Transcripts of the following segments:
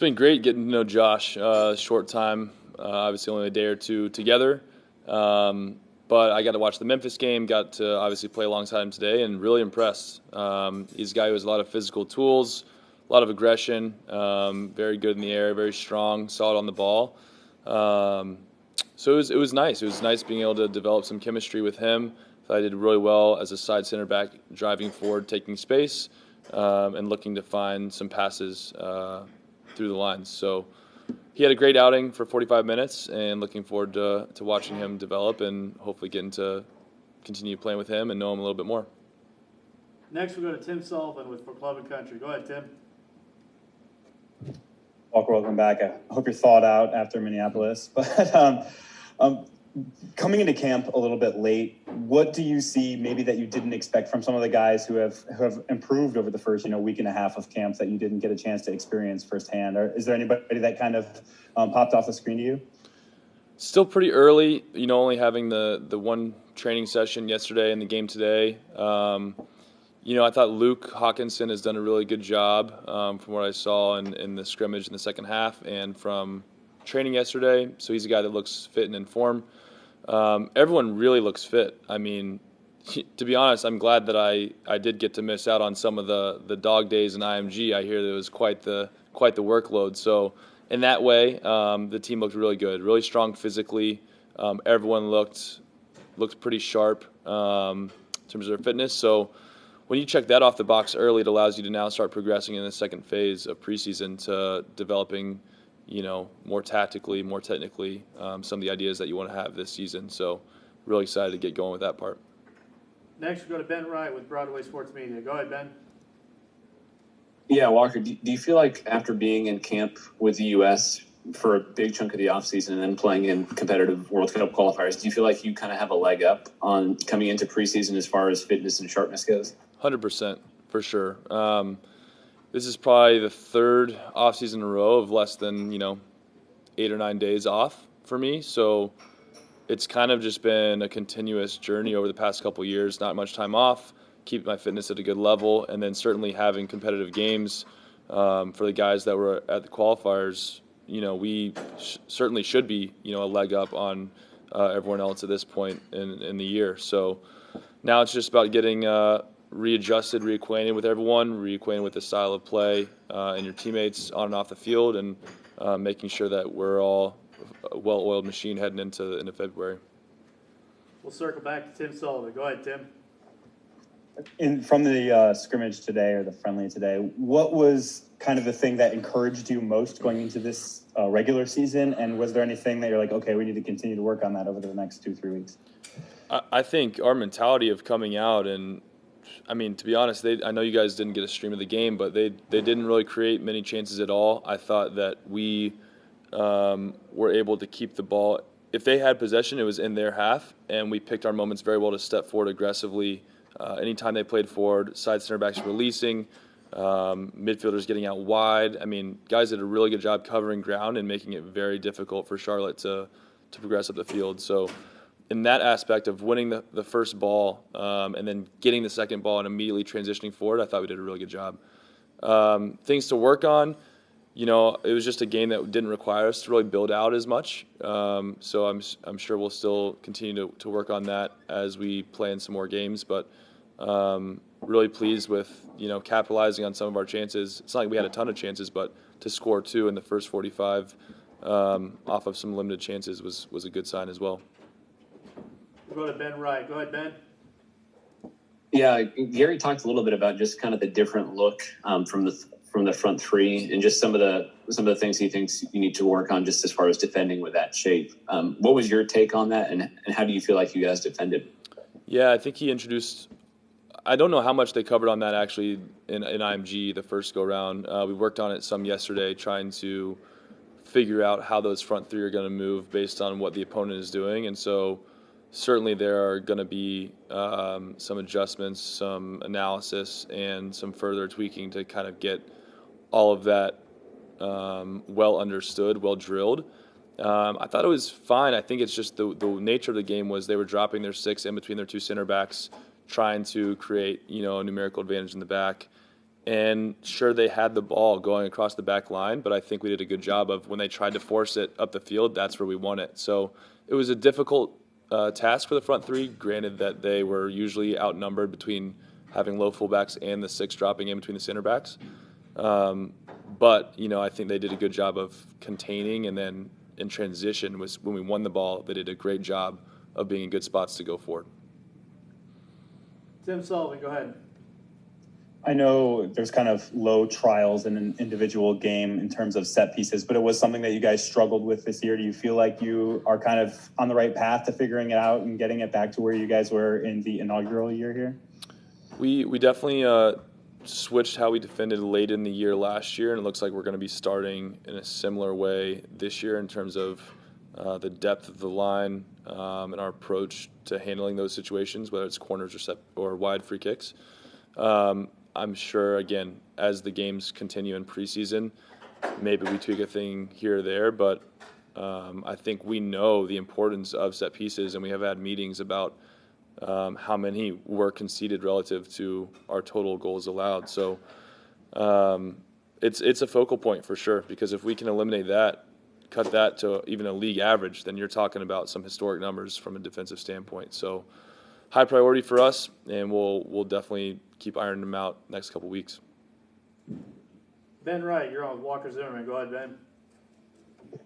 been great getting to know Josh. Short time, obviously only a day or two together. But I got to watch the Memphis game, got to obviously play alongside him today, and really impressed. He's a guy who has a lot of physical tools, a lot of aggression, very good in the air, very strong, solid on the ball. So it was nice. It was nice being able to develop some chemistry with him. I did really well as a side center back, driving forward, taking space, and looking to find some passes through the lines. So he had a great outing for 45 minutes, and looking forward to watching him develop and hopefully getting to continue playing with him and know him a little bit more. Next, we go to Tim Sullivan for Club and Country. Go ahead, Tim. Walker, welcome back. I hope you're thawed out after Minneapolis. But coming into camp a little bit late, what do you see maybe that you didn't expect from some of the guys who have improved over the first week and a half of camp that you didn't get a chance to experience firsthand? Or is there anybody that kind of popped off the screen to you? Still pretty early, only having the one training session yesterday and the game today. I thought Luke Hawkinson has done a really good job from what I saw in the scrimmage in the second half and from training yesterday. So he's a guy that looks fit and in form. Everyone really looks fit. I mean, to be honest, I'm glad that I did get to miss out on some of the dog days in IMG. I hear that it was quite the workload. So in that way, the team looked really good, really strong physically. Everyone looked pretty sharp in terms of their fitness. So when you check that off the box early, it allows you to now start progressing in the second phase of preseason to developing, more tactically, more technically, some of the ideas that you want to have this season. So really excited to get going with that part. Next, we go to Ben Wright with Broadway Sports Media. Go ahead, Ben. Yeah, Walker, do you feel like after being in camp with the U.S. for a big chunk of the offseason and then playing in competitive World Cup qualifiers, do you feel like you kind of have a leg up on coming into preseason as far as fitness and sharpness goes? 100%, for sure. This is probably the third offseason in a row of less than, 8 or 9 days off for me. So it's kind of just been a continuous journey over the past couple of years, not much time off, keep my fitness at a good level, and then certainly having competitive games for the guys that were at the qualifiers. We certainly should be, a leg up on everyone else at this point in the year. So now it's just about getting readjusted, reacquainted with everyone, reacquainted with the style of play and your teammates on and off the field, and making sure that we're all a well-oiled machine heading into February. We'll circle back to Tim Sullivan. Go ahead, Tim. From the scrimmage today or the friendly today, what was kind of the thing that encouraged you most going into this regular season? And was there anything that you're like, okay, we need to continue to work on that over the next 2-3 weeks? I think our mentality of coming out and, I mean, to be honest, I know you guys didn't get a stream of the game, but they didn't really create many chances at all. I thought that we were able to keep the ball. If they had possession, it was in their half, and we picked our moments very well to step forward aggressively. Anytime they played forward, side center backs releasing, midfielders getting out wide. I mean, guys did a really good job covering ground and making it very difficult for Charlotte to progress up the field. So in that aspect of winning the first ball and then getting the second ball and immediately transitioning forward, I thought we did a really good job. Things to work on, it was just a game that didn't require us to really build out as much. So I'm sure we'll still continue to work on that as we play in some more games. But really pleased with, capitalizing on some of our chances. It's not like we had a ton of chances, but to score 2 in the first 45 off of some limited chances was a good sign as well. We'll go to Ben Wright. Go ahead, Ben. Yeah, Gary talked a little bit about just kind of the different look from the front three and just some of the things he thinks you need to work on just as far as defending with that shape. What was your take on that, and how do you feel like you guys defended? Yeah, I think he introduced – I don't know how much they covered on that actually in IMG the first go-round. We worked on it some yesterday trying to figure out how those front three are going to move based on what the opponent is doing. And so certainly there are going to be some adjustments, some analysis, and some further tweaking to kind of get all of that well understood, well drilled. I thought it was fine. I think it's just the nature of the game was they were dropping their 6 in between their 2 center backs, trying to create a numerical advantage in the back. And sure, they had the ball going across the back line, but I think we did a good job of when they tried to force it up the field, that's where we won it. So it was a difficult task for the front three, granted that they were usually outnumbered between having low fullbacks and the six dropping in between the center backs. But, I think they did a good job of containing, and then in transition was when we won the ball, they did a great job of being in good spots to go forward. Tim Sullivan, go ahead. I know there's kind of low trials in an individual game in terms of set pieces, but it was something that you guys struggled with this year. Do you feel like you are kind of on the right path to figuring it out and getting it back to where you guys were in the inaugural year here? We definitely switched how we defended late in the year last year, and it looks like we're going to be starting in a similar way this year in terms of the depth of the line and our approach to handling those situations, whether it's corners or wide free kicks. I'm sure, again, as the games continue in preseason, maybe we tweak a thing here or there, but I think we know the importance of set pieces, and we have had meetings about how many were conceded relative to our total goals allowed. So it's a focal point for sure, because if we can eliminate that, cut that to even a league average, then you're talking about some historic numbers from a defensive standpoint. So high priority for us, and we'll definitely keep ironing them out next couple weeks. Ben Wright, you're on with Walker Zimmerman. Go ahead, Ben.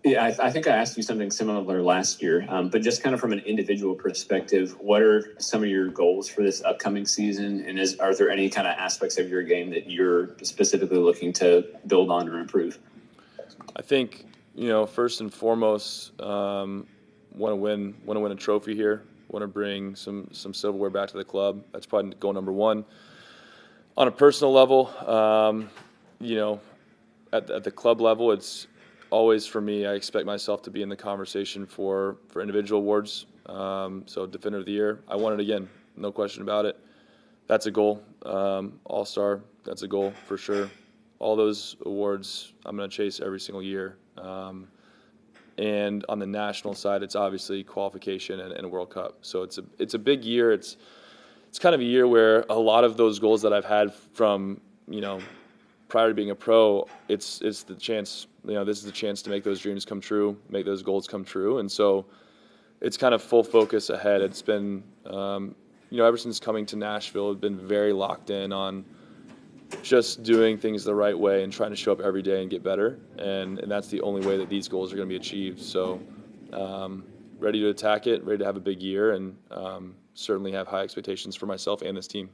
Yeah, I think I asked you something similar last year, but just kind of from an individual perspective, what are some of your goals for this upcoming season? And are there any kind of aspects of your game that you're specifically looking to build on or improve? I think, first and foremost, want to win a trophy here. Want to bring some silverware back to the club. That's probably goal number one. On a personal level, at the club level, it's always for me, I expect myself to be in the conversation for individual awards. So Defender of the Year, I won it again, no question about it. That's a goal. All-Star, that's a goal for sure. All those awards I'm going to chase every single year. And on the national side, it's obviously qualification and World Cup. So it's a big year. It's kind of a year where a lot of those goals that I've had from prior to being a pro, it's the chance. This is the chance to make those dreams come true, make those goals come true. And so it's kind of full focus ahead. It's been ever since coming to Nashville, I've been very locked in on just doing things the right way and trying to show up every day and get better. And that's the only way that these goals are going to be achieved. So ready to attack it, ready to have a big year, and certainly have high expectations for myself and this team.